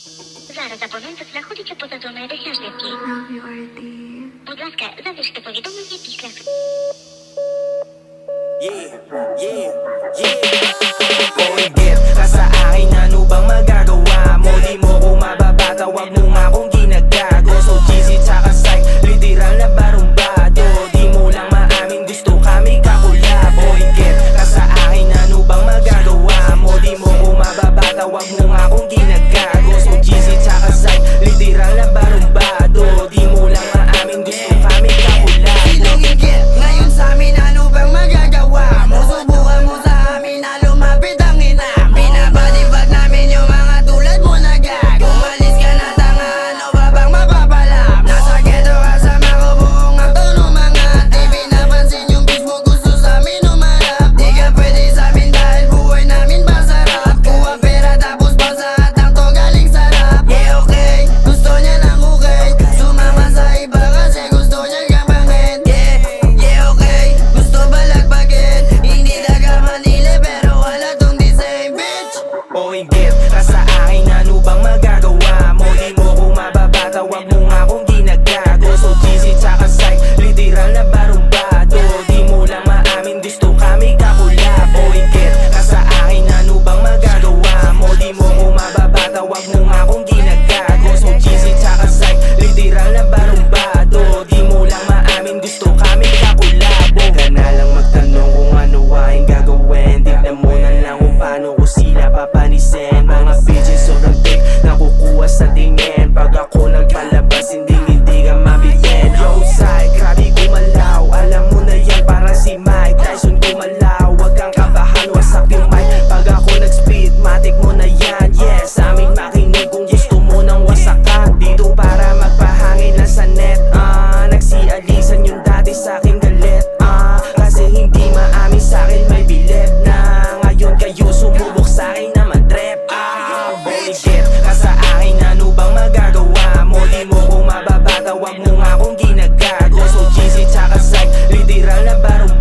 Зараз абонент знаходиться поза зоною досяжності. Будь ласка, залиште повідомлення після. Kung inggit ka sa akin, ano bang magagawa mo? Di mo ko mababata, wag mo nga akong ginagago. So cheesy tsaka psych, literal na barumbado. Di mo lang maamin, gusto kami kakulabo. Inggit ka sa akin, ano bang magagawa mo? Di mo ko mababata, wag mo nga akong ginagago. So cheesy tsaka psych, literal na barumbado. Di mo lang maamin, gusto kami kakulabo. Sinong inggit ngayon sa amin, ano bang magagawa mo? Subukan mo sa amin na lumapit ang ina. Binabadibag namin yung mga tulad mo na gago. Umalis ka na tanga, ano ba bang mapapalam? Nasa ghetto kasama ko buong akto ng mga TV. Napansin yung bitch mo gusto sa amin umarap. Di ka pwede sa amin dahil buhay namin masarap. Kuha pera tapos basahat ang to galing sarap. Yeah okay, gusto niya ng okay. Sumama sa iba kasi gusto niya gabangin. Yeah okay, gusto balagpagin. Hindi daga Manila pero wala tong the same bitch. O inggit ka sa akin, ano bang magagawa mo? Di mo ko mababata, wag mo nga akong ginagago. So cheesy tsaka psych, literal na barumbado. Di mo lang maamin, gusto kami kakulabo. Inggit ka sa akin, ano bang magagawa mo? Di mo ko mababata, wag mo nga akong ginagago. So cheesy tsaka psych, literal na barumbado. Di mo lang maamin, gusto kami kakulabo. Ka na lang magtanong kung ano ang gagawin. Tignan mo na lang kung paano ko sila papanisin. Mga bitches sobrang thick, nakukuha sa tingin. Pag ako nagpalabas, hindi ka mabitin. Yo, side, grabe gumalaw. Alam mo na yan, para si Mike Tyson gumalaw. Wag kang kabahan, wasak yung mic. Pag ako nag-speed, matik mo na yan. Yes, sa amin makinig kung gusto mo nang wasakan. Dito para magpahangin lang sa net. Nagsialisan yung dati sa aking galit. Kasi hindi maamin sa akin may bilet na. Ngayon kayo sumubok sa akin na madrep. Bullshit ka sa akin, ano bang magagawa mo? Di mo ko mababata, wag mo nga akong ginagago. So cheesy tsaka psych, literal na baro